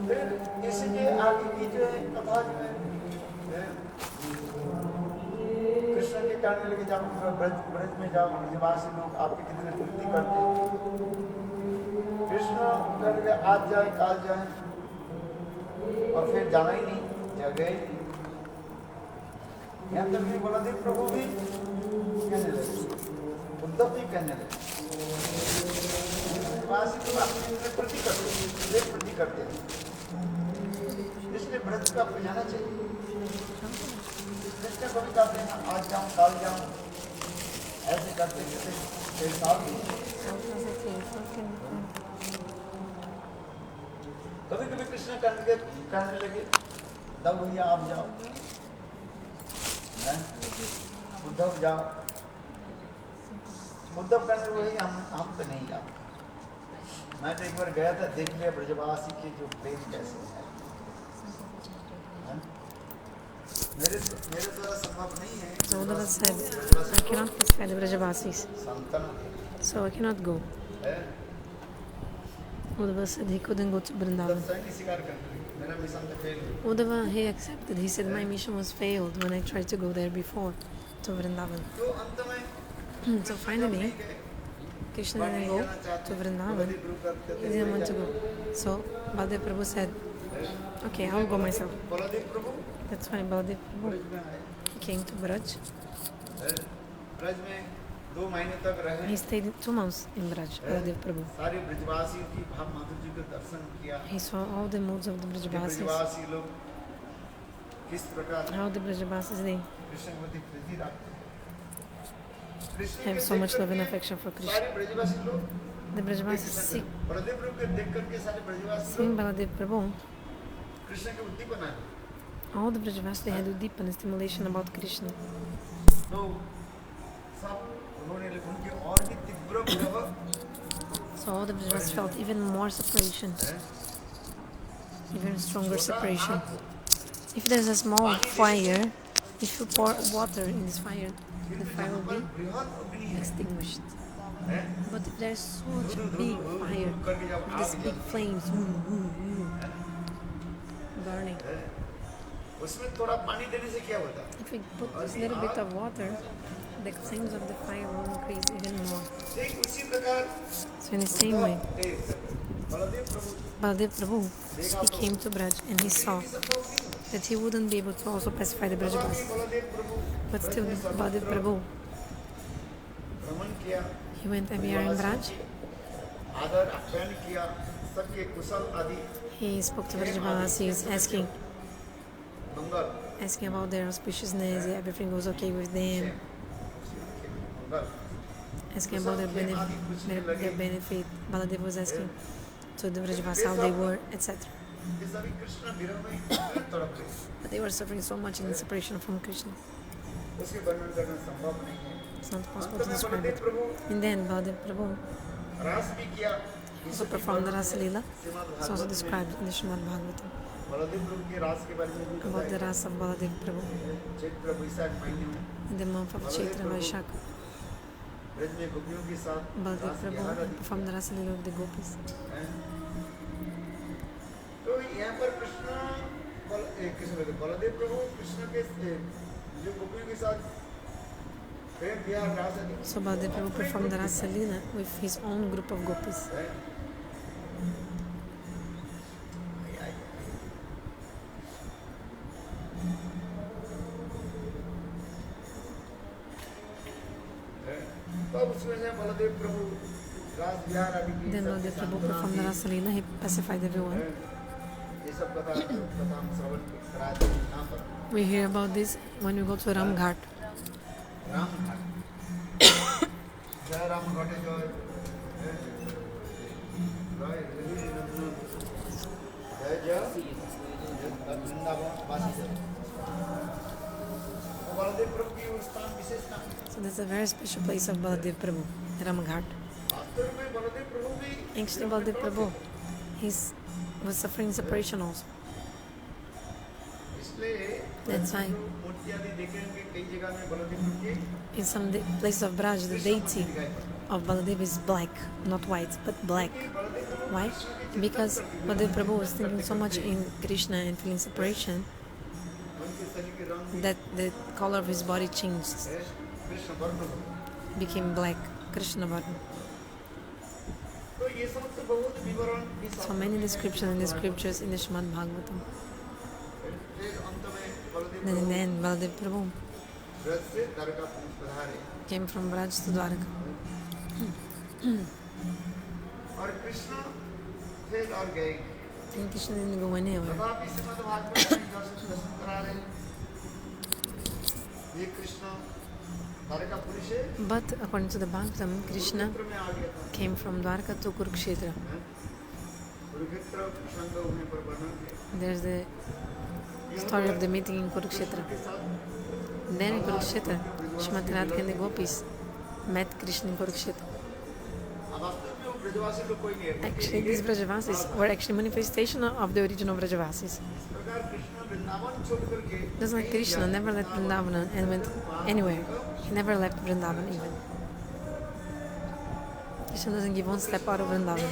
फिर इसलिए आगे की जो है कथा जो है कृष्ण के कहने लगे जाओ ब्रज में जाओ, ब्रजवासी लोग आपकी कितने स्तुति करते हैं। कृष्ण कहने लगे आज जाए काल जाए, और फिर जाना ही नहीं, जा गए ही नहीं। यहाँ तक भी बलदेव प्रभु भी कहने लगे, उद्धव भी कहने लगे, ब्रजवासी लोग आपके प्रति करते हैं, इसलिए ब्रज का आपको जाना चाहिए। कृष्ण को भी कहते हैं आज जाऊं काल जाऊं, ऐसे करते करते कई साल कभी कभी कृष्ण कहने लगे तब भैया आप जाओ, उद्धव जाओ। उद्धव कहने वही हम तो नहीं जाओ, मैं तो एक बार गया था, देख लिया ब्रजवासी के जो प्रेम कैसे है। मेरे द्वारा संभव नहीं है। So Uddhava said, I cannot pacify the Vrajavasis, so I cannot go. Uddhava said he couldn't go to Vrindavan. Uddhava, he accepted. He said, my mission was failed when I tried to go there before, to Vrindavan. So finally, Krishna didn't go to Vrindavan. He didn't want to go. So Baladeva Prabhu said, okay, I'll go myself. That's why Baladeva Prabhu came to Braj. He stayed 2 months in Braj, Baladeva Prabhu. He saw all the moods of the Brajavasis, how the Brajavasis they have so much love and affection for Krishna. The Brajavasis seeing Baladeva Prabhu, all the Brajavasis they had a deep and stimulation about Krishna. So all the Brajavasis felt even more separation, even stronger separation. If there's a small fire, if you pour water in this fire, the fire will be extinguished. But if there's such a big fire, these big flames burning, if we put this little bit of water, the flames of the fire will increase even more. So in the same way, Baladeva Prabhu, he came to Braj and he saw that he wouldn't be able to also pacify the Brajavasis. But still, Baladeva Prabhu, he went everywhere in Braj. He spoke to Brajavasis, asking about their auspiciousness, everything was okay with them, asking about their benefit. Baladeva was asking to the Vrajavasis how they were, etc. But they were suffering so much in separation from Krishna. It's not possible to describe it. In the end, Baladeva Prabhu also performed the Rasa Lila. It's also described in the Srimad Bhagavatam about the Rasa of Baladeva Prabhu in the month of Chaitra Vaishakha. Baladeva Prabhu performed the Rasa Lila of the Gopis. So Baladeva Prabhu performed the Rasa Lila with his own group of Gopis. Then Baladeva Prabhu performed the Rasa Lila, he pacified everyone. We hear about this when we go to Ramghat. So this is a very special place of Baladeva Prabhu, Ramghat. Actually, Baladeva Prabhu, he was suffering separation also. That's why in some places of Braj, the deity of Baladeva is black, not white, but black. Why? Because Baladeva Prabhu was thinking so much in Krishna and feeling separation that the color of his body changed, became black, Krishna Varna. So many descriptions in the scriptures in the Srimad Bhagavatam. Then in the end, Baladeva Prabhu came from Vraja to Dwarka. And Krishna didn't go anywhere. But according to the Bhagavatam, Krishna came from Dwarka to Kurukshetra. There's the story of the meeting in Kurukshetra. Then in Kurukshetra, Srimati Radha and the Gopis met Krishna in Kurukshetra. Actually, these Vrajavasis were actually manifestation of the original Vrajavasis. Just like Krishna never left Vrindavan and went anywhere. He never left Vrindavan even. Krishna doesn't give one step out of Vrindavan.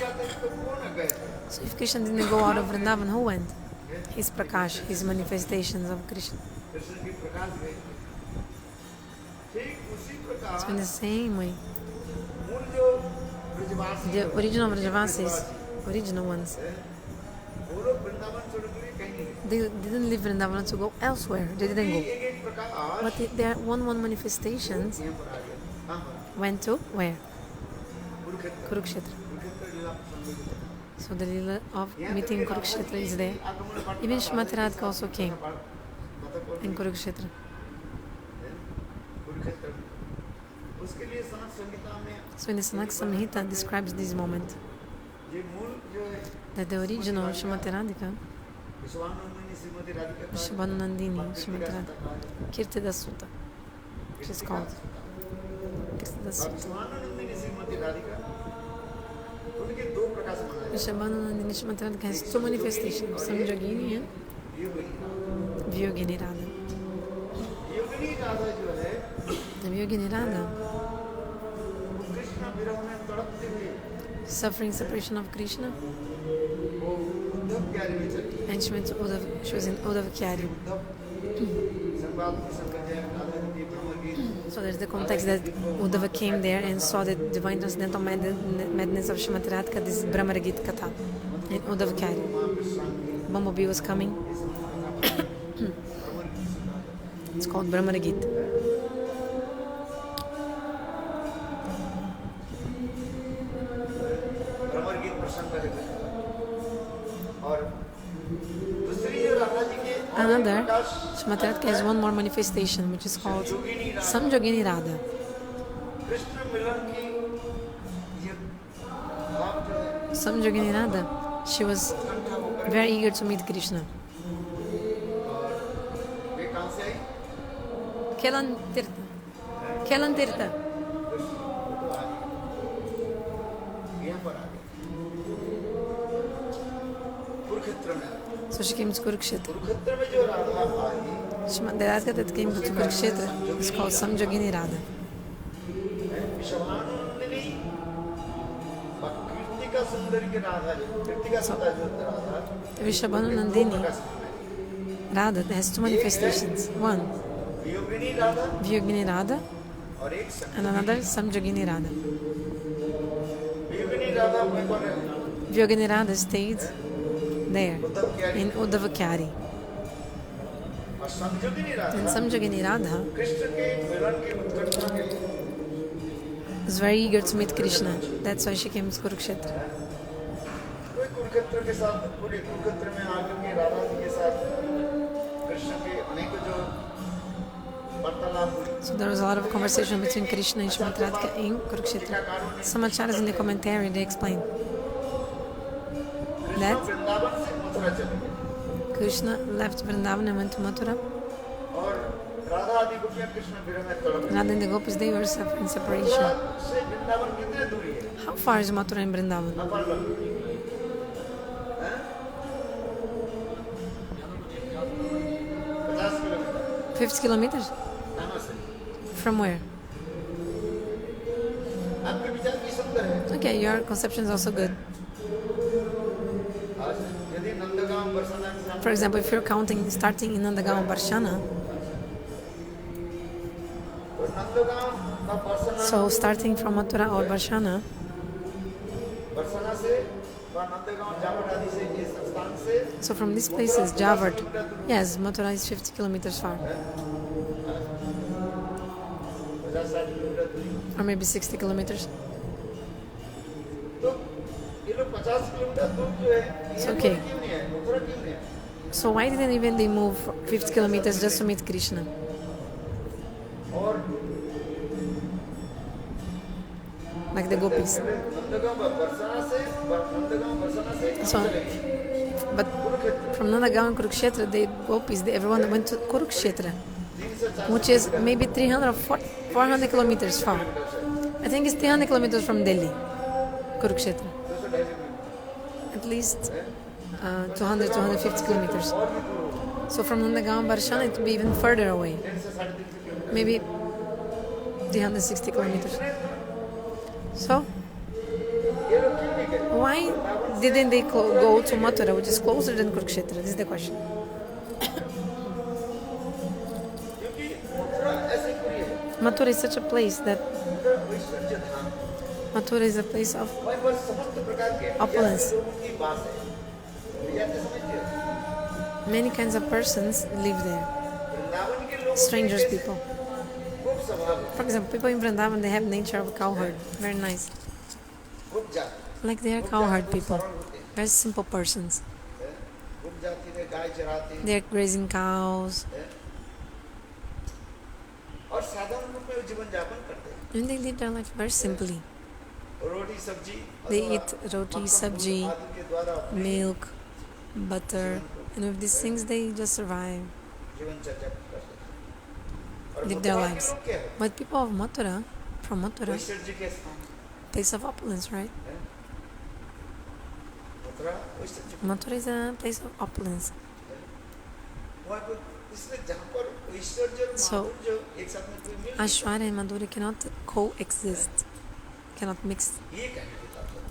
So if Krishna didn't go out of Vrindavan, who went? His Prakash, his manifestations of Krishna. So in the same way, the original Vrajavasis, original ones, they didn't leave Vrindavan to go elsewhere. They didn't go. But their one manifestations went to where? Kurukshetra. So the Lila of meeting Kurukshetra is there. Even Srimati Radha also came in Kurukshetra. So in the Sanat Samhita describes this moment that the original Srimati Radhika, Vrishabhanandini Srimati Radha, Kirtida Sutta, which is called Kirtida Sutta. Vrishabhanandini Srimati Radhika has two manifestations, Samyogini and Viyogini Radha. The Viyogini Radha, suffering separation of Krishna, and she went to Uddhav, she was in Uddhav Kyari. So there's the context that Uddhava came there and saw the divine transcendental madness of Srimati Radhika, this dhyana-katha in Uddhav Kyari. Bumblebee was coming. It's called Dhyana-katha. Another, Srimati Radhika has one more manifestation which is called Samyogini Radha. Samyogini Radha, she was very eager to meet Krishna. Kelan Tirtha. So she came to Kurukshetra. The Radha that came to Kurukshetra is called Samyogini Radha. So, Vrishabhanandini Radha has two manifestations. One, Viyogini Radha, and another Samyogini Radha. Viyogini Radha stayed there in Uddhava Kyari. And Samyogini Radha was very eager to meet Krishna. That's why she came to Kurukshetra. So there was a lot of conversation between Krishna and Srimati Radhika in Kurukshetra. Some acharyas in the commentary, they explain that Krishna left Vrindavan and went to Mathura. Radha and the Gopis, they were in separation. How far is Mathura and Vrindavan? 50 kilometers? From where? Okay, your conception is also good. For example, if you're counting starting in Nandagaon Barshana, so starting from Mathura or Barshana, so from these places, Javat, yes, Mathura is 50 kilometers far, or maybe 60 kilometers. It's okay. So why didn't even they move 50 kilometers just to meet Krishna? Like the gopis. So, but from Nandagaon and Kurukshetra, the gopis, everyone went to Kurukshetra, which is maybe 300 or 400 kilometers far. I think it's 300 kilometers from Delhi, Kurukshetra. At least 200, 250 kilometers. So from Nandagaon Barshana, it would be even further away. Maybe 360 kilometers. So, why didn't they go to Mathura, which is closer than Kurukshetra? This is the question. Mathura is such a place that Mathura is a place of opulence. Many kinds of persons live there. Strangers people. For example, people in Vrindavan, they have nature of cowherd. Very nice. Like they are cowherd people. Very simple persons. They are grazing cows. And they live their life very simply. They eat roti, sabji, milk, butter, and with these things they just survive, live their lives. But people of Mathura, from Mathura, place of opulence, right? Mathura is a place of opulence. So, Aisvarya and madhurya cannot coexist, cannot mix.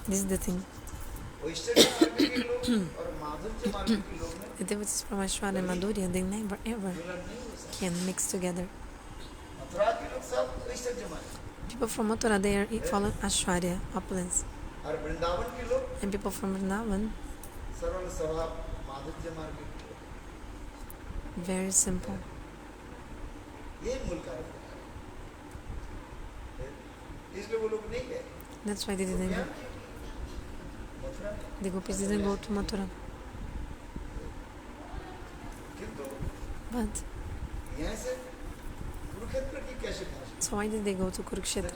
This is the thing. The devotees from Aisvarya and madhurya, they never ever can mix together. People from Mathura, they follow Aisvarya, opulence. And people from Vrindavan, very simple. That's why they didn't go. The gopis didn't go to Mathura. But so why did they go to Kurukshetra?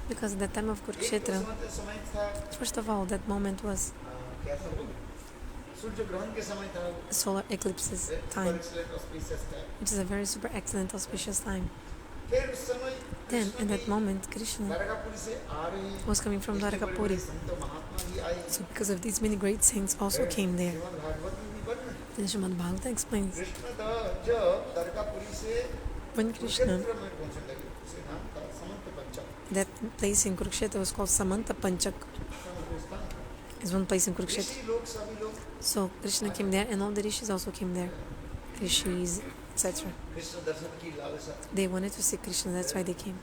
Because at the time of Kurukshetra, first of all, that moment was solar eclipses time, which is a very super excellent auspicious time. Then, at that moment, Krishna was coming from Dwarakapuri. So because of these many great saints also came there. And Srimad Bhagavatam explains, when Krishna, that place in Kurukshetra was called Samanta Panchaka. It's one place in Kurukshetra. So Krishna came there and all the rishis also came there. Rishis, etc. They wanted to see Krishna, that's why they came.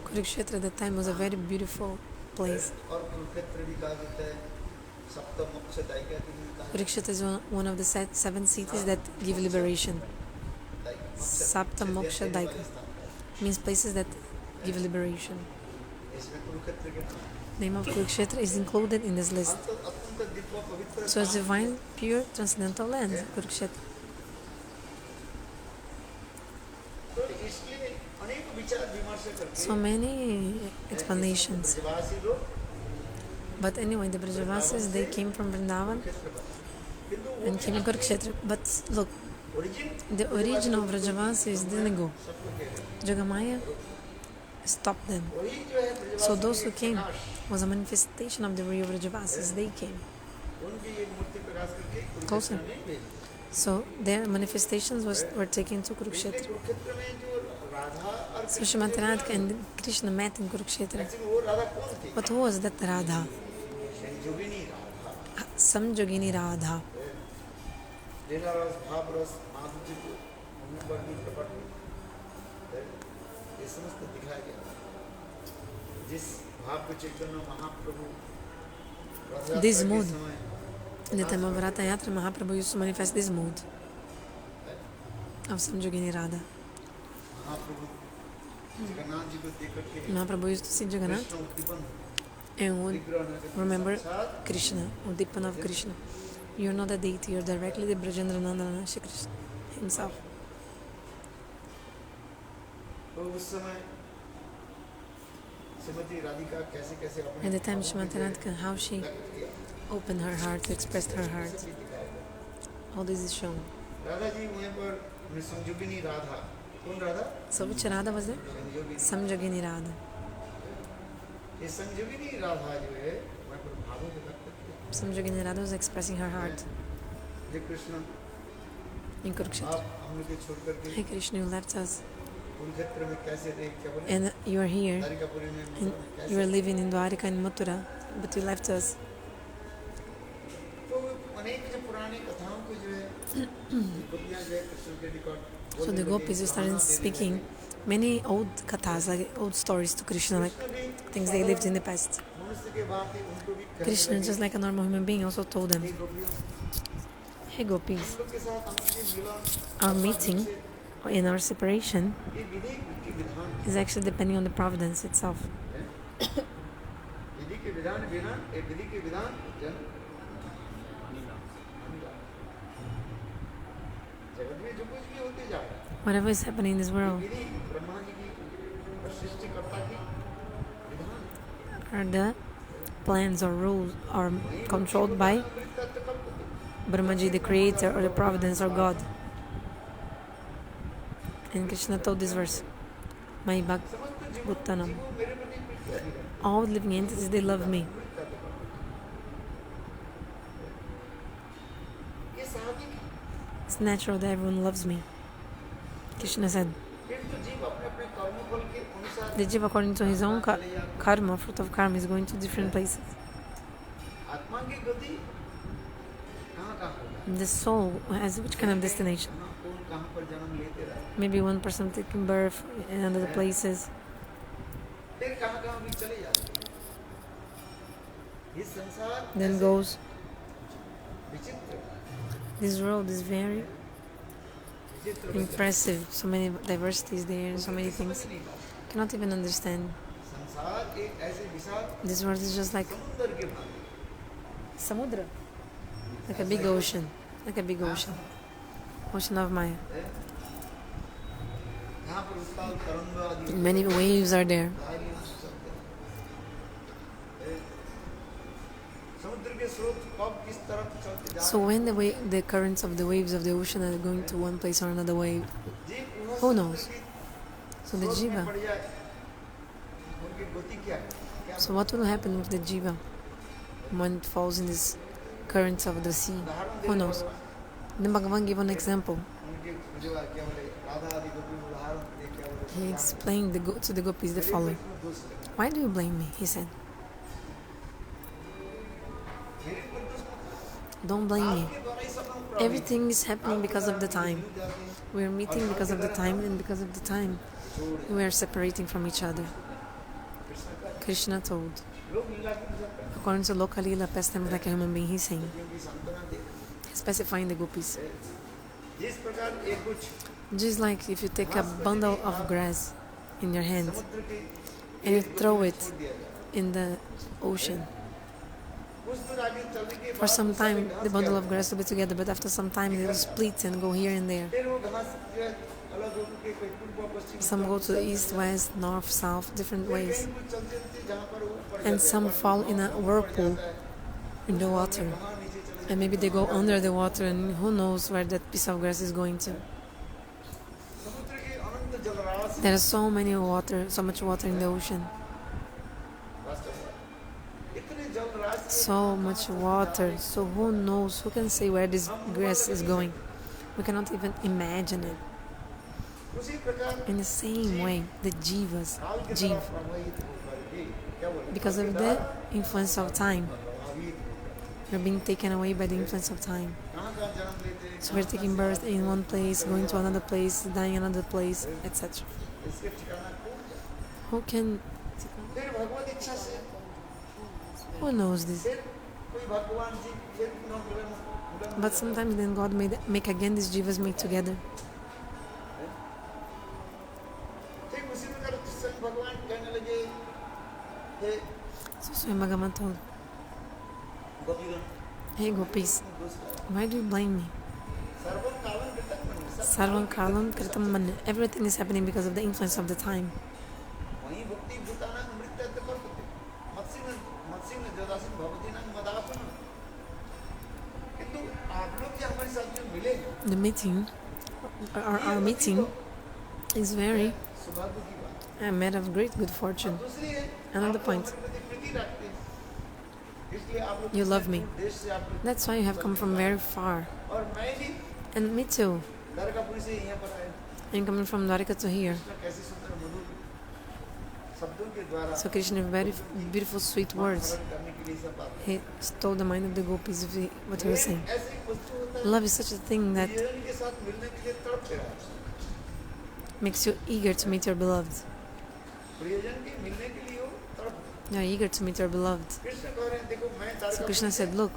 Kurukshetra at that time was a very beautiful place. Kurukshetra is one of the 7 cities that give liberation. Sapta Moksha Daika means places that give liberation. The name of Kurukshetra is included in this list. So it's divine, pure, transcendental land, Kurukshetra. So many explanations. But anyway, the Vrajavasis, they came from Vrindavan and came in Kurukshetra. But look, the original Vrajavasis didn't go. Jogamaya stopped them. So those who came was a manifestation of the real Vrajavasis. They came closer. So their manifestations were taken to Kurukshetra. So Srimati Radha and Krishna met in Kurukshetra. But who was that Radha? Samyogini Radha. लीला रस भाव रस माधुर्य को उन्हें वर्णन प्रकट ये समस्त दिखाया गया जिस भाव को Chaitanya Mahaprabhu This mood, in the time of Ratha Yatra, Mahaprabhu used to manifest this mood of Samyogini Radha. Mahaprabhu used to see Jagannath and would remember Krishna, or Udipana of Krishna. You're not a deity, you're directly the Brajendra Nandana Shri Krishna himself. At the time Samanta Panchaka, how she opened her heart, expressed her heart. All this is shown. So which Radha was there? Samyogini Radha. Samyogini Radha was expressing her heart. In Kurukshetra. Hey Krishna, you left us. And you are here. And you are living in Dwarika and Mathura, but you left us. So the Gopis started speaking many old kathas, like old stories to Krishna, like things they lived in the past. Krishna, just like a normal human being, also told them, hey Gopis, our meeting and our separation is actually depending on the providence itself. Whatever is happening in this world are the plans or rules are controlled by Brahmaji, the creator, or the providence, or God. And Krishna told this verse, Mai Bhaktanam. All living entities, they love me. It's natural that everyone loves me. Krishna said, the jiva, according to his own karma, fruit of karma, is going to different places. The soul has which kind of destination? Maybe one person taking birth in other places. Then goes. This world is very impressive. So many diversities there and so many things. Cannot even understand. This world is just like Samudra. Like a big ocean. Like a big ocean. Ocean of Maya. Many waves are there. So when the currents of the waves of the ocean are going to one place or another wave, who knows? So the jiva. So what will happen with the jiva when it falls in this currents of the sea? Who knows? Then Bhagavan gave an example. He explained to the Gopis the following. Why do you blame me? He said. Don't blame me. Everything is happening because of the time. We are meeting because of the time, and because of the time we are separating from each other. Krishna told. According to Loka Lila, pastime like a human being, he's saying. He's specifying the Gopis. Just like if you take a bundle of grass in your hand and you throw it in the ocean. For some time, the bundle of grass will be together, but after some time, they will split and go here and there. Some go to the east, west, north, south, different ways. And some fall in a whirlpool in the water. And maybe they go under the water, and who knows where that piece of grass is going to. There is so much water in the ocean. So much water. So who knows? Who can say where this grass is going? We cannot even imagine it. In the same way, the jiva, because of the influence of time, We're being taken away by the influence of time. So we're taking birth in one place, going to another place, dying in another place, etc. Who can... Who knows this? But sometimes then God make again these jivas meet together. So Swami Bhagavan told, hey Gopis, why do you blame me? Sarvam kalam kritam manya. Everything is happening because of the influence of the time. The meeting, our meeting is very a matter of great good fortune. Another point, you love me. That's why you have come from very far. And me too. I'm coming from Dwarika to here. So Krishna, very beautiful, sweet words. He stole the mind of the gopis with what he was saying. Love is such a thing that makes you eager to meet your beloved. You are eager to meet your beloved. So Krishna said, look,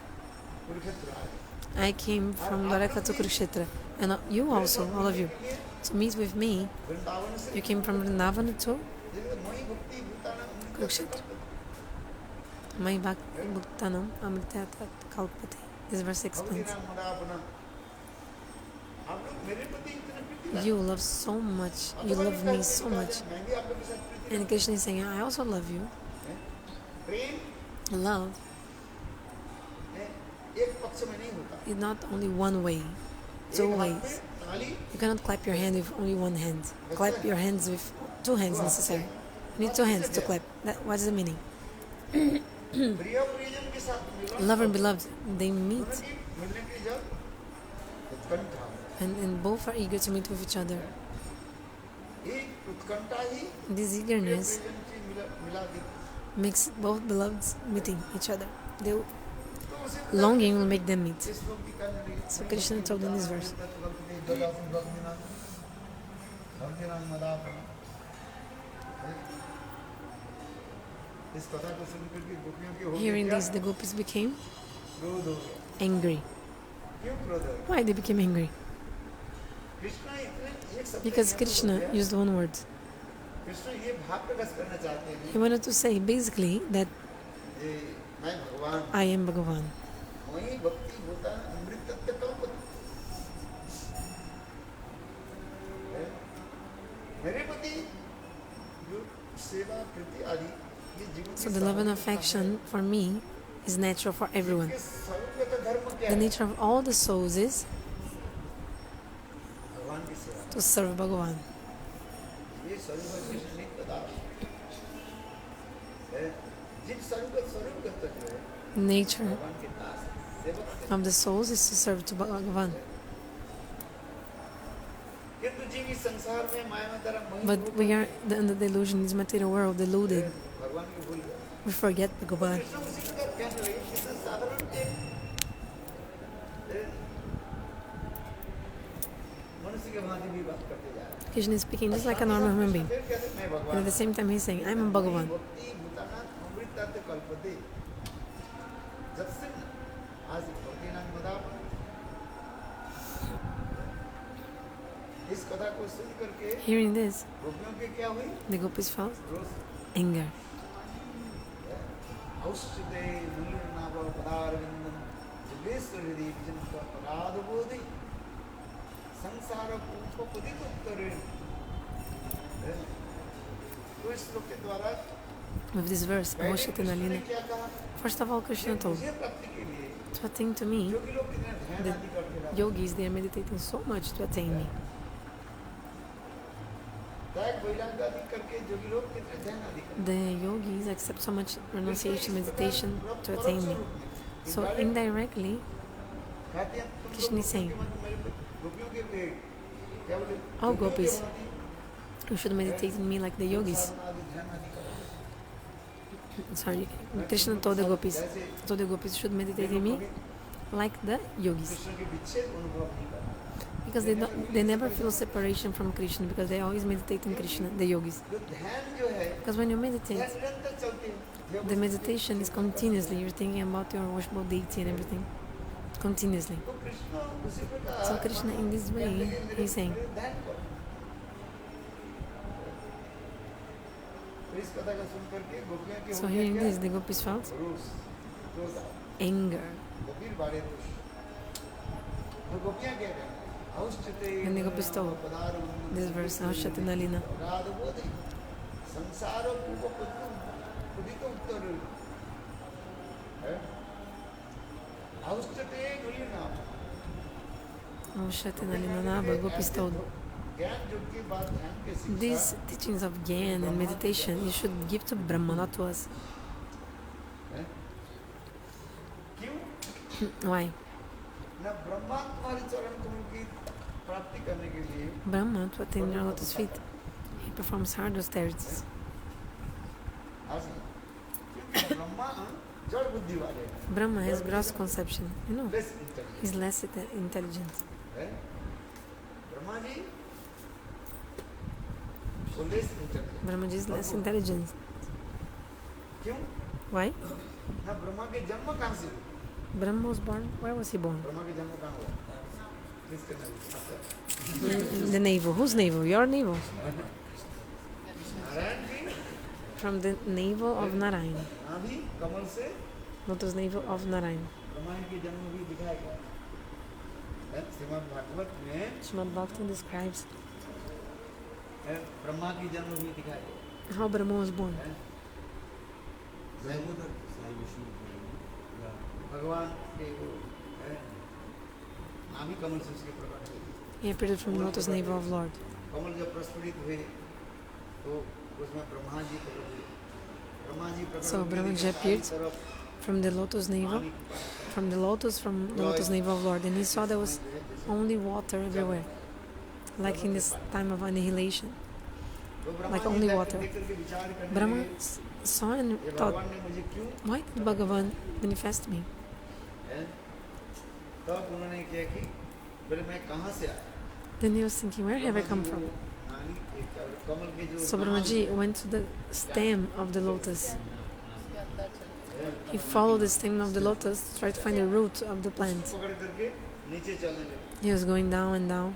I came from Dwarika to Kurukshetra, and you also, all of you, to meet with me. You came from Vrindavan to Kurukshetra. Mai bhaktanam amrityata kalpate. This verse explains. You love so much, you love me so much. And Krishna is saying, I also love you. Love is not only one way, two ways. You cannot clap your hand with only one hand. Clap your hands with two hands necessary. You need two hands to clap. What is the meaning? Lover and beloved, they meet. And both are eager to meet with each other. This eagerness makes both beloveds meeting each other. The longing will make them meet. So Krishna told in this verse. Hearing this, the gopis became angry. Why they became angry? Because Krishna used one word. He wanted to say basically that I am Bhagavan. So the love and affection for me is natural for everyone. The nature of all the souls is to serve Bhagavan. Nature of the souls is to serve to Bhagavan. But we are in the delusion, this material world, deluded. We forget Bhagavan. Krishna is speaking just like a normal human being. And at the same time he's saying, I'm a Bhagavan. Hearing this, the gopis felt anger. With this verse, first of all, Krishna told, to attain to me, the yogis, they are meditating so much to attain me. The yogis accept so much renunciation, meditation to attain me. So indirectly, Krishna is saying, oh gopis, you should meditate in me like the yogis. Sorry, Krishna told the gopis should meditate in me like the yogis. Because they never feel separation from Krishna, because they always meditate in Krishna, the yogis. Because when you meditate, the meditation is continuously, you're thinking about your worshipable deity and everything, continuously. So Krishna in this way, he's saying, so hearing this, the gopis felt anger. And the gopis told this verse, Aushatina Lina. Aushatina Lina, but gopis told, these teachings of Gyan and meditation you should give to Brahma, not to us. Why? Brahma, to attain your lotus feet, he performs hard austerities. Brahma has gross conception, he's less intelligent. Brahmaji is less intelligent. Why? Brahma was born. Where was he born? In the navel. Whose navel? Your navel. From the navel of Narayan. Lotus navel of Narayan. Srimad Bhagavatam describes how Brahma was born. He appeared from the lotus navel of Lord. So Brahmaji appeared from the lotus navel, from the lotus navel of Lord, and he saw there was only water everywhere, like in this time of annihilation, like only water. Brahma saw and thought, why did Bhagavan manifest me? Then he was thinking, where have I come from? So Brahmaji went to the stem of the lotus. He followed the stem of the lotus to try to find the root of the plant. He was going down and down,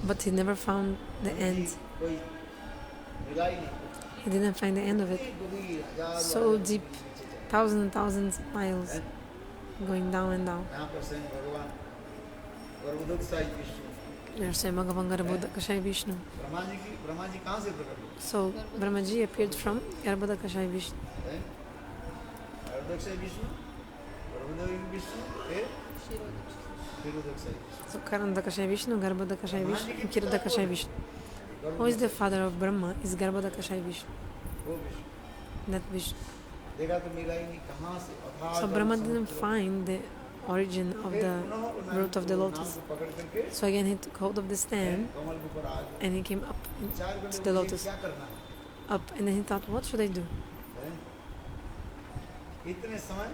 but he never found the end. He didn't find the end of it. So deep, thousands and thousands of miles, going down and down. There's Bhagavan Garbhodakashayi Vishnu. So Brahmaji appeared from Garbhodakashayi Vishnu. So Karandakashayi Vishnu, Garbhodakashayi Vishnu, and Kiradakashayi Vishnu. Who is the father of Brahma is Garbhodakashayi Vishnu. That Vishnu. So Brahma didn't find the origin of the root of the lotus. So again he took hold of the stem and he came up to the lotus. Up, and then he thought, what should I do?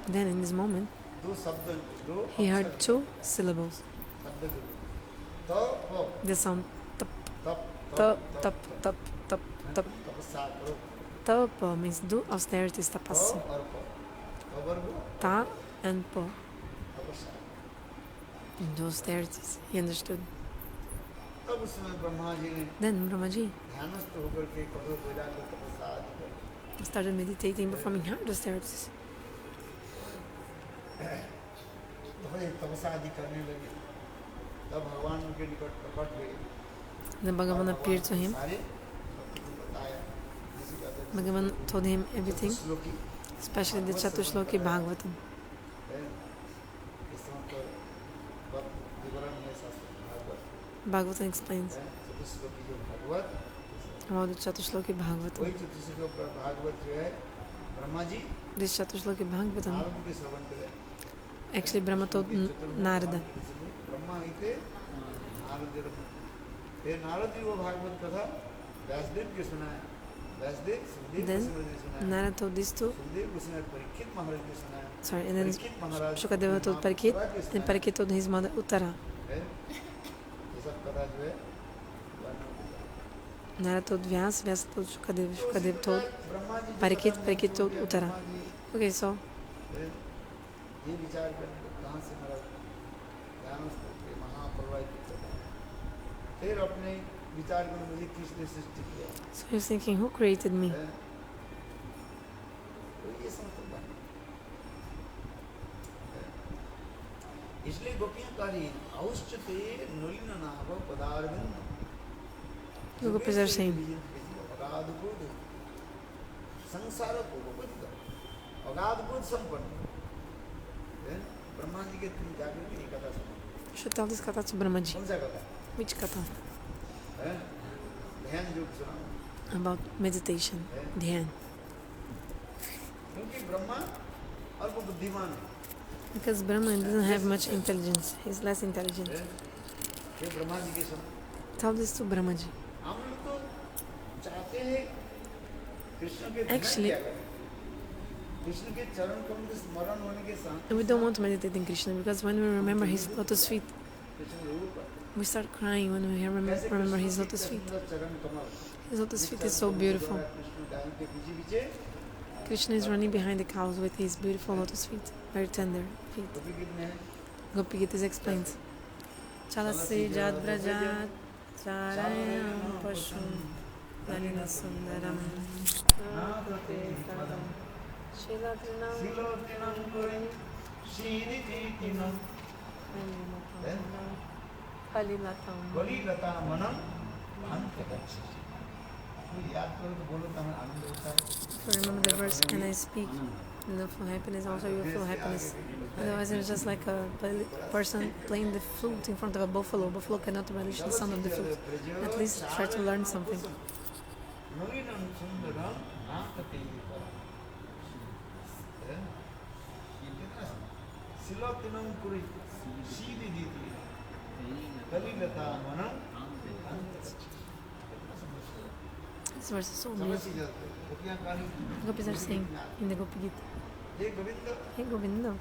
Then in this moment he heard two syllables. The sound tap, tap, tap, tap, tap, tap. Tapa means do austerities, tapasya. Ta and po. Do austerities. He understood. Then Brahmaji started meditating, performing hard austerities. Then Bhagavan appeared to him. Bhagavan told him everything, especially the Chatushloki Bhagavatam. Bhagavatam explains about the Chatushloki Bhagavatam. This Chatushloki Bhagavatam, actually Brahma told Narada. Then Narada told this to, sorry, and then Shukadeva told Parikit, and Parikit told his mother Uttara. Narada told Vyas, Vyas told Shukadev, Shukadev told Parikit, Parikit told Uttara. Okay, so he's thinking, who created me? The Gopis are saying, should tell this katha to Brahmaji. Which katha? About meditation, dhyan. Because Brahma doesn't have much intelligence, he's less intelligent. Tell this to Brahmaji. Actually, we don't want to meditate in Krishna because when we remember his lotus feet, we start crying when we remember his lotus feet. His lotus feet is so beautiful. Krishna is running behind the cows with his beautiful lotus feet, very tender feet. Gopi Gita is explained. Chalasi jad vrajat charayam pashum lalina sundaram shilatinam kurim shiritinam kalilatam manam bhantakachhi. So remember the verse, and I speak, you will feel happiness, also you will feel happiness. Otherwise it's just like a person playing the flute in front of a buffalo. Buffalo cannot relish the sound of the flute. At least try to learn something. This verse is so beautiful. Gopis are saying in the Gopi Gita, hey Govinda,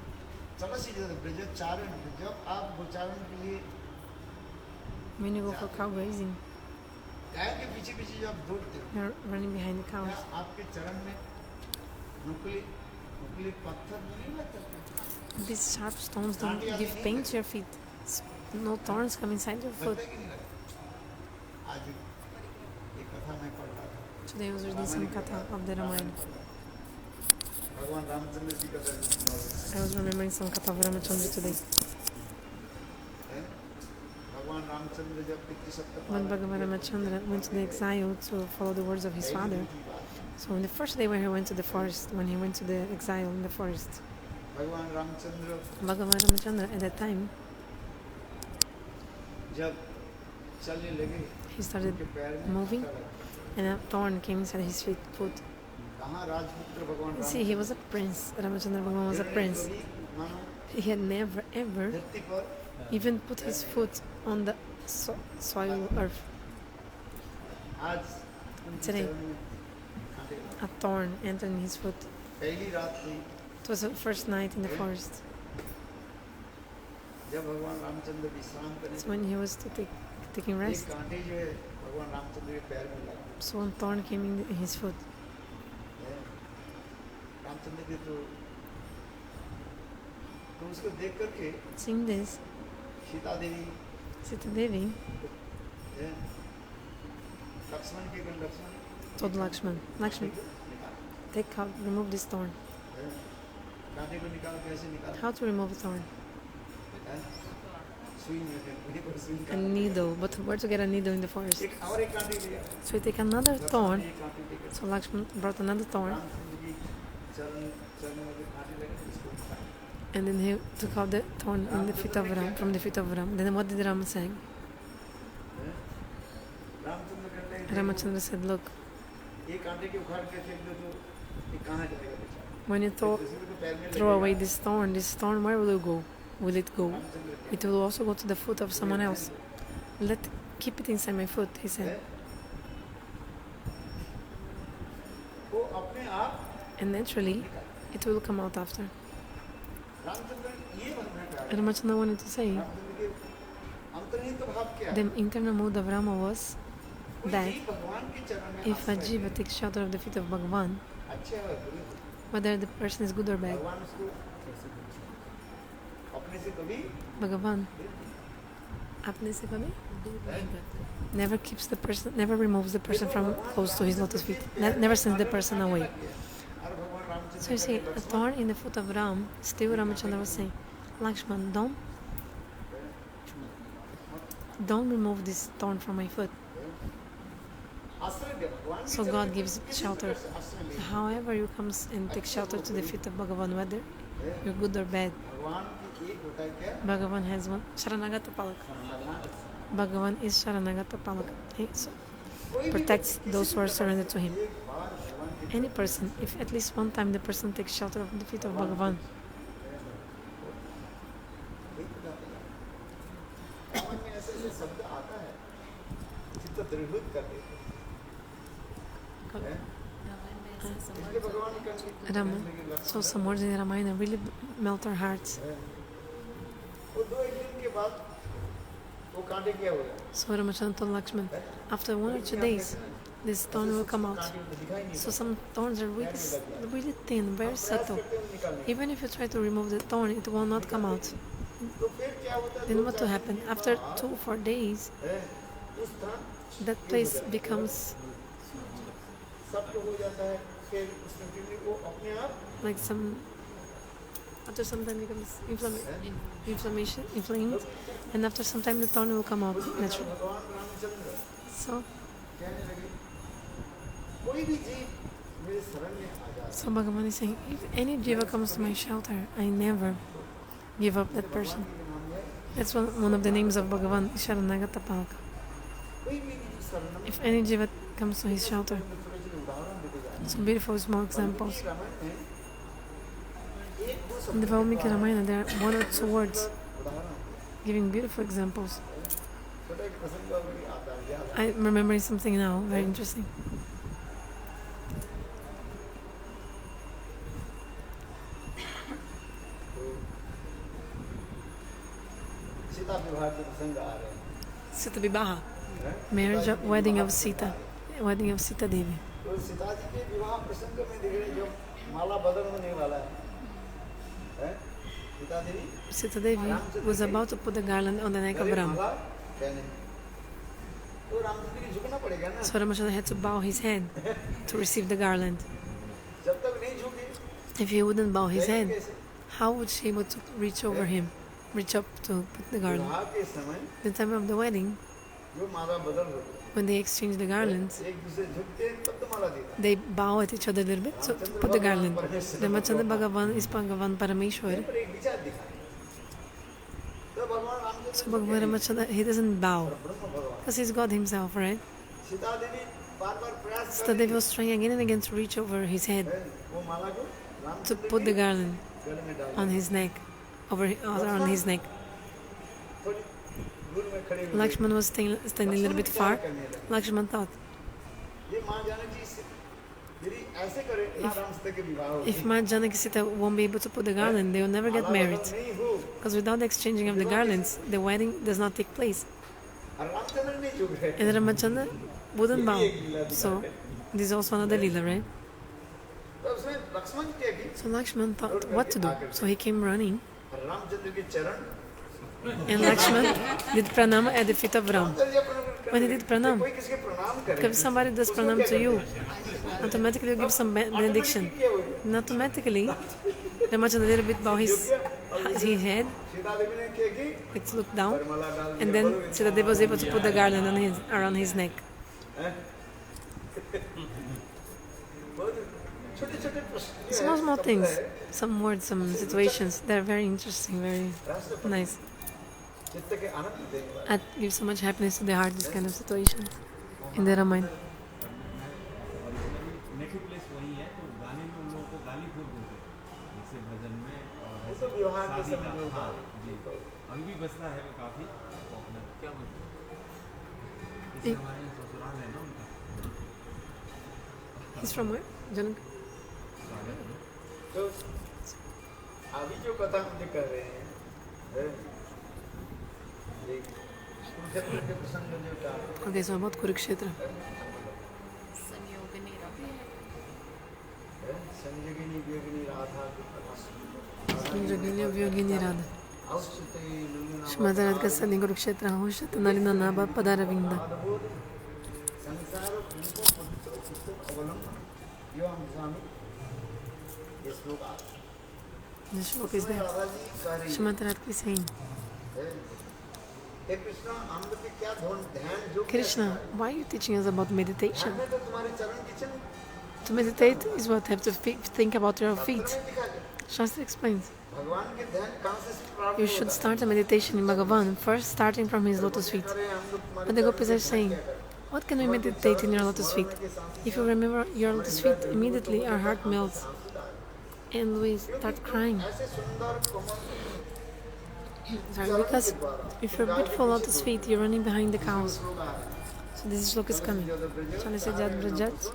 when you go for cow grazing, you're running behind the cows. These sharp stones don't give pain to your feet. No thorns come inside your foot. Today I was reading some katha of the Ramayana. I was remembering some katha of Ramachandra today. When Bhagavan Ramachandra went to the exile to follow the words of his father, so on the first day when he went to the forest, when he went to the exile in the forest, Bhagavan Ramachandra at that time, he started moving, and a thorn came inside his foot. See, he was a prince. Ramachandra Bhagavan was a prince. He had never ever even put his foot on the soil earth. Today, a thorn entered his foot. It was the first night in the forest. So when he was taking rest, so one thorn came in his foot. Seeing this, Sita Devi told Lakshman, remove this thorn. How to remove a thorn? A needle, but where to get a needle in the forest? So he take another thorn. So Lakshman brought another thorn, and then he took out the thorn in the feet of Ram, from the feet of Ram. Then what did Ram say? Ramachandra said, look, when you throw away this thorn, where will it go? Will it go? It will also go to the foot of someone else. Keep it inside my foot, he said. and naturally it will come out after. Ramchandra ये बताना चाह रहे Ramachandra wanted to say हैं, रामचंद्र के अंतर्निहित भाव क्या है? the internal mood of Rama was कोई that जीव भगवान के चरण में if a आश्रय jiva ले, takes shelter of the feet of Bhagavan, अच्छे है बुरे हो, whether the person is good or bad, भगवान उसको अपने से कभी Bhagavan apne se kabhi never keeps the person, never removes the person from close to his lotus feet, never sends the person away. और भगवान Ramchandra So you see, a thorn in the foot of Ram, still Ramachandra was saying, Lakshman, don't remove this thorn from my foot. आश्रय दे भगवान So God gives shelter. So however you come and take shelter to the feet of Bhagavan, whether you're good or bad, भगवान की एक होता है क्या? Bhagavan has one. Sharanagata-palaka. Bhagavan is sharanagata-palaka. He protects those who are surrendered to him. एक बार भगवान के Any person, if at least one time the person takes shelter of the feet of Bhagavan, भगवान में ऐसे ऐसे शब्द आता है चित्त दृढ़ कर देते हैं, इसलिए भगवान का Rama. So some words in Ramayana really melt our hearts. वो दो एक दिन के बाद वो कांटे क्या हो गया? So Ramachandra told Lakshman, after 1 or 2 days, this thorn will come out. So some thorns are really thin, very subtle. Even if you try to remove the thorn, it will not come out. तो फिर क्या होता है? Then what will happen? After 2-4 days, उस स्थान that place becomes सख्त हो जाता है, फिर उसमें फिर वो अपने आप like after some time becomes inflamed, and after some time the thorn will come out naturally. भगवान रामचंद्र So कहने लगे कोई भी जीव मेरे शरण में आ जाए, So Bhagavan is saying, if any jiva comes to my shelter, I never give up that person. That's one of the names of Bhagavan, sharanagata-palaka. कोई भी शरण में If any jiva comes to his shelter, उदाहरण देते जाए। some beautiful small examples. Ramayan में एक दो In शब्द the Valmiki Ramayana, there are 1 or 2 words उदाहरण giving beautiful examples. छोटा एक प्रसंग अभी आता है, याद है। I'm remembering something now, very interesting. Sita विवाह के प्रसंग आ रहे हैं, Sita Vivaha, हैं? marriage, wedding of Sita Devi. तो सीता जी के विवाह प्रसंग में देख रहे हैं, जो माला बदल होने वाला है, हैं? Sita Devi Sita Devi was about to put the garland on the neck of गले Ram. माला पहने, तो रामचंद्र की झुकना पड़ेगा ना, So Ramachandra had to bow his head to receive the garland. जब तक नहीं झुके If he wouldn't bow his जाएगी head, कैसे? how would she able to reach over him, reach up to put the garland? विवाह के समय The time of the wedding, जो माला बदल होती when they exchange the garlands, है, एक दूसरे झुकते हैं तब तो माला देता they bow at each other a little bit so to put the garland. Ramachandra Bhagavan is Bhagavan Parameshwar. है, पर एक विचार दिखाए, तो भगवान Ramchandra So Bhagavan Ramachandra, he doesn't bow ब्रह्म भगवान because he's God himself, right? Sita Devi बार बार प्रयास Sita Devi was trying again and again to reach over his head है, वो माला को to Ramchandra put the garland गले में डाल on his neck, on his neck. थोड़ी दूर में खड़े हुए Lakshman was standing a little bit far. Lakshman thought, ये माँ जानकी से यदि ऐसे करे ना राम सीता के विवाह हो, if Ma Janaki Sita won't be able to put the garland, they will never get married. नहीं हो, Because without the exchanging of the garlands, the wedding does not take place. और रामचंद्र नहीं झुक रहे, And Ramachandra wouldn't bow. So this is also another lila, right? तो उसने लक्ष्मण क्या की, So Lakshman thought what to do. So he came running, और रामचंद्र के चरण, and Lakshman did pranam at the feet of Ram. Chandra ji प्रणाम When he did pranam, कोई किसके प्रणाम करे, if somebody does pranam to you, automatically you give some benediction. क्या हो, And automatically, Ramachandra a little bit bow his head, Sita Devi ने क्या की, like looked down, माला डाल and then Sita Devi was able to put the garland on around his neck. छोटे छोटे प्रश्न Small things, some words, some situations, they're very interesting, very nice. चित्त के आनंद देने वाले, That gives so much happiness to the heart, this kind of situations in the Ramayana. Native place वही है, तो गाने में उन लोगों को गाली खूब देते हैं, जैसे भजन में और वो तो विवाह के शादी समय का, में होता हाँ है। जी, अभी भी बसता है वो काफी पॉपुलर। क्या बोलते हैं, जैसे एक- हमारे यहाँ ससुराल है ना उनका, He's from where? Janak? तो अभी जो कथा हम कर रहे हैं ये कुरुक्षेत्र के प्रसंग जो था Okay, so about Kurukshetra. संयोगिनी वियोगिनी Radha की कथा Samyogini, Viyogini, Radha. औषधि लुलिना Samanta Panchaka in Kurukshetra, Hoshata Nalina Naba Padaravinda. अद्भुत संसार उनको पवित्र चित्त अवलंबन यो हम स्वामी ये श्लोक आता The shloka is there. Radha ji कह रही Samanta is saying, है हे कृष्ण हम लोग के क्या ध्यान जो Krishna, why are you teaching us about meditation? मैं तो तुम्हारे चरण की चिन्ह To meditate is what have to think about your feet. दिखा दे Shastra explains. भगवान के ध्यान कहाँ से प्राप्त You should start a meditation in Bhagavan, first starting from his lotus feet. करें हम लोग तुम्हारे But the Gopis are saying, what can we meditate in your lotus feet? If you remember your lotus feet, immediately our heart melts and we start crying. ऐसे सुंदर कोमल Sorry, because if your beautiful lotus feet, you're running behind the cows. So this shloka is coming. Chalase jad brajat,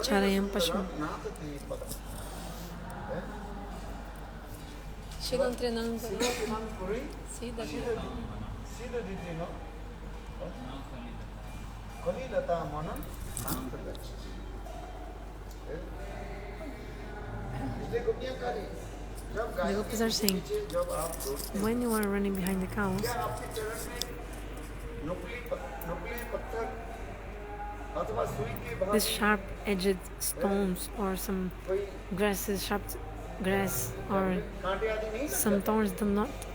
charayam pashma. नाथ थे पद Shilantrenam मन Puri Sida. सीधे दीदी no कली लता मन शांत गच्छ इसलिए गोपियां करी जब The Gopis are saying, जब आप दौड़ते when you are running behind the cows, क्या आपके चरण में नुकीले पत्थर अथवा सुई के भाग these sharp-edged stones or some कोई grasses, sharp grass or कांटे आदि नहीं some thorns do not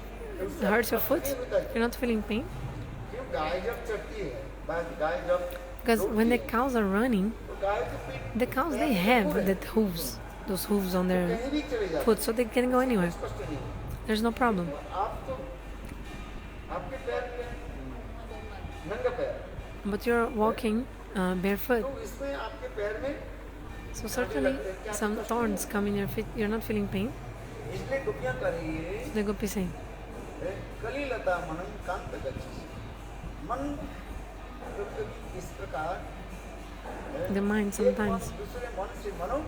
hurt your foot, you're not feeling pain. क्यों गाय जब चढ़ती है गाय जब Because when the cows are running, तो गाय की पीठ the cows, they have that hooves, those hooves on their कहीं भी चले जाती foot, so they can go anywhere. है कष्ट नहीं There's no problem. आप तो आपके पैर में नंगा पैर But you're walking barefoot, तो इसमें आपके पैर में so certainly some thorns come in your feet. You're not feeling pain. इसलिए गोपियां कर रही है The Gopi saying, कली लता मनन कांत गच्छ मन इस प्रकार the mind sometimes, दूसरे मन से मनो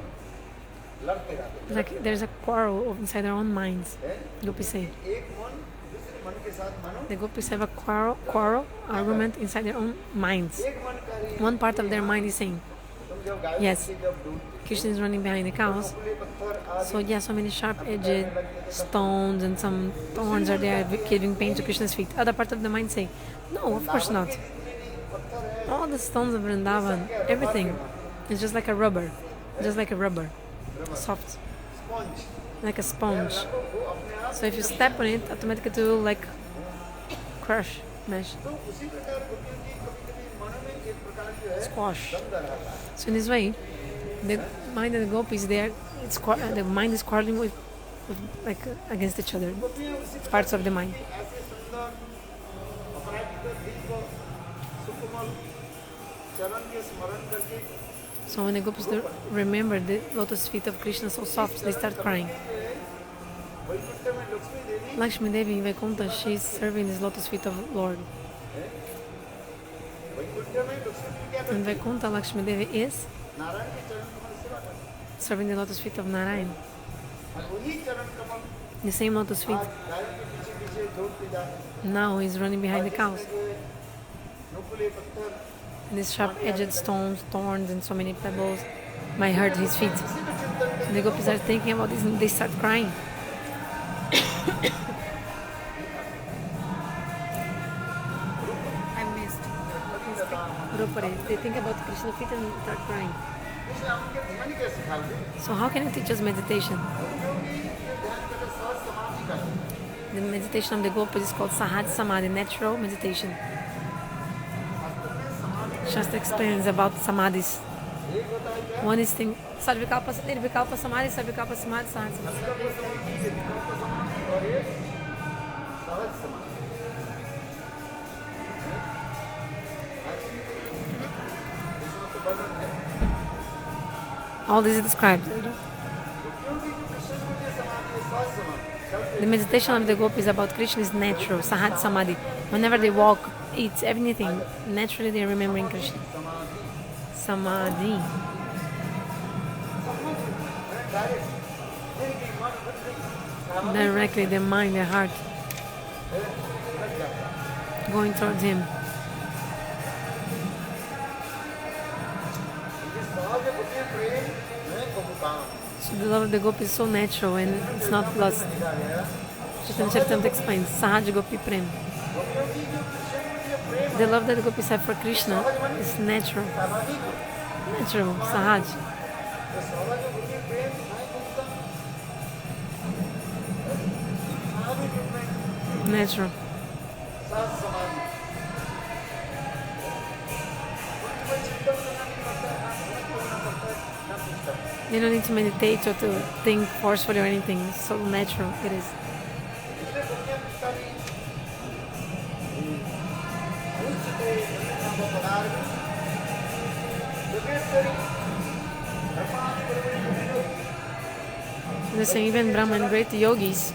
लड़ते रहते like there's a quarrel inside their own minds. हैं Gopi say, एक मन दूसरे मन के साथ मनो the Gopis have a quarrel, argument inside their own minds. एक मन कर रही One part of their mind is saying, तुम जब गाय yes, की जब दूध Krishna is running behind the cows. खुले पत्थर आदि So yeah, so many sharp-edged stones and some thorns are there giving pain to Krishna's feet. Other part of the mind say, no, of course not. पत्थर है All the stones of Vrindavan, everything is just like a rubber, soft, sponge like a sponge. वो अपने आप So if you step on it, automatically it will like crush, mash, तो उसी प्रकार गोपियों की कभी-कभी मन में एक प्रकार जो है squash. दंग रहता है So in this way, the mind and the gopis, the mind is quarreling with like against each other, गोपियां उसी parts of the mind. ऐसे सुंदर अपराजित दिव्य सुकोमल चरण के स्मरण करके So when the gopis remember the lotus feet of Krishna so soft, they start crying. Vaikuntha में लक्ष्मी देवी Lakshmi Devi in Vaikuntha, she is serving these lotus feet of Lord. Vaikuntha में लक्ष्मी देवी क्या In Vaikuntha, Lakshmi Devi is Narayan के चरण कमल सेवा करती serving the lotus feet of Narayan. है और वही चरण कमल The same lotus feet आज गाय के पीछे पीछे दौड़ते जाते हैं now is running behind the cows. जो है नुकीले पत्थर And these sharp-edged stones, thorns, and so many pebbles might hurt his feet. इसी को चिंतन And the gopis are thinking about this and they start crying. I missed. Rupare. They think about Krishna's feet and start crying. इसलिए हम उनके ध्यान कैसे सिखाते So how can you teach us meditation? क्योंकि ये ध्यान करके सहज समाधि का है The meditation of the gopis is called Sahaj Samadhi, natural meditation. Shastra explains about samadhis. एक होता है क्या One is thing, Sarvikalpa, Nirvikalpa Samadhi, Sarvikalpa Samadhi, Sahaj Samadhi. विकल्प समाधि विकल्प समाधि और ये सहज समाधि इसमें तो वर्णन है All this is described. क्योंकि कृष्ण को जो समाधि है सहज समाधि चलते The meditation of the gopis about Krishna is natural, Sahaj Samadhi. Whenever they walk, eat, everything, naturally they are remembering Krishna. समाधि Samadhi. directly their mind, their heart, going towards him. So the love of the gopi is so natural and it's not lust. Chaitanya Charitamrita explains, Sahaj Gopi Prem. The love that the gopis have for Krishna is natural. Natural, Sahaj. Natural. You don't need to meditate or to think forcefully or anything. It's so natural it is. And they're saying even Brahma and great yogis,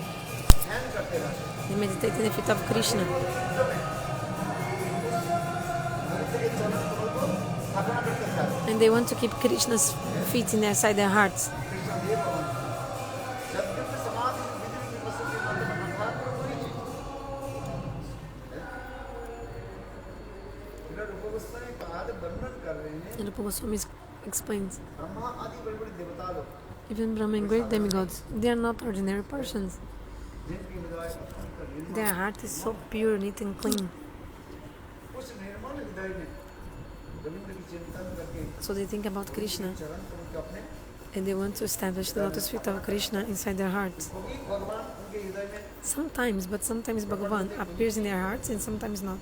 they meditate in the feet of Krishna. And they want to keep Krishna's feet inside their hearts. And Rupa Goswami explains, even Brahma and great demigods, they are not ordinary persons. Their heart is so pure, neat and clean. So they think about Krishna and they want to establish the lotus feet of Krishna inside their hearts. Sometimes, but sometimes Bhagavan appears in their hearts and sometimes not.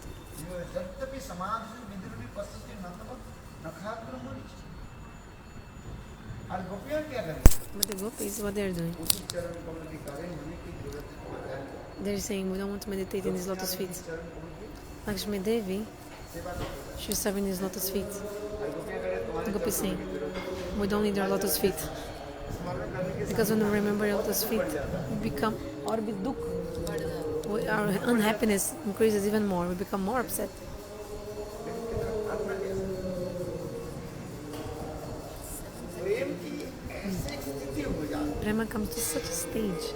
But the gopis, what they're doing? They're saying, we don't want to meditate in these lotus feet. Lakshmi Devi, she's serving these lotus feet. The gopis saying, we don't need their lotus feet. Because when we remember your lotus feet, we become our unhappiness increases even more. We become more upset. Brahma comes to such a stage.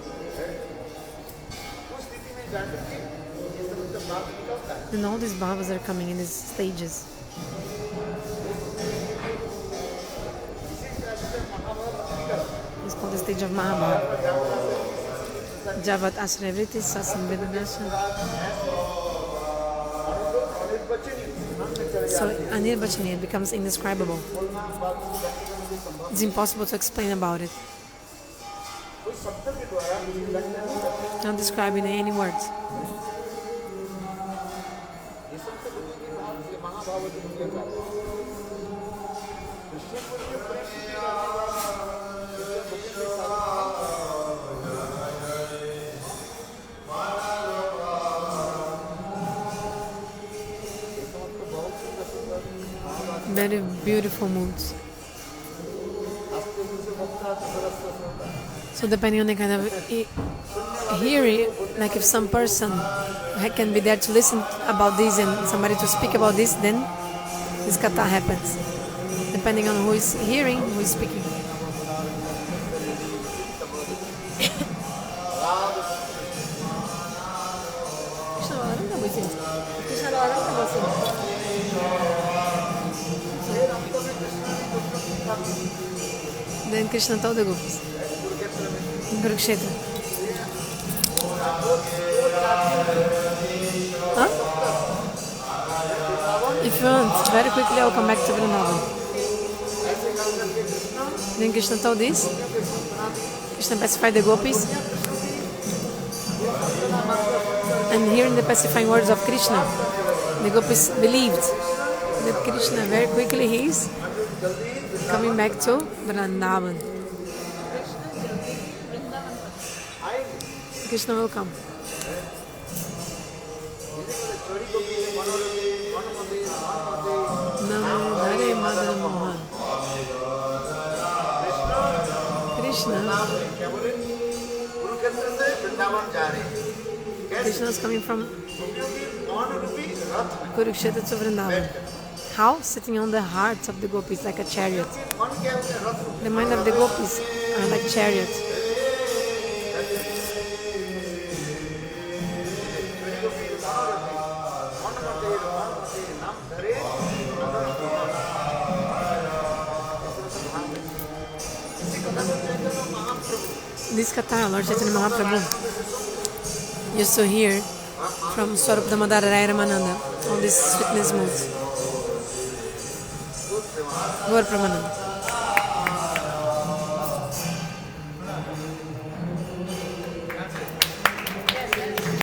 And all these bhavas are coming in these stages. It's called the stage of Mahabharata. Javat Ashrevritti Sasan Vedadasha. So Anirvachani becomes indescribable. It's impossible to explain about it. Not describing in any words. Very beautiful moods. So depending on the kind of hearing, like if some person can be there to listen about this and somebody to speak about this, then this katha happens. Depending on who is hearing, who is speaking. Then Krishna told the gopis in Kurukshetra. Huh? If you want, very quickly I'll come back to Vrindavan. Then Krishna told this. Krishna pacified the gopis. And hearing the pacifying words of Krishna, the gopis believed that Krishna very quickly he is coming back to Vrindavan. Krishna will come. Krishna is coming from Kurukshetra to Vrindavan. How? Sitting on the hearts of the gopis like a chariot. The mind of the gopis are like chariots. This katha, Lord Chaitanya Mahaprabhu used to hear from Swarup Damodar Rai Ramananda, all these sweetness moods. Gaur Pramananda.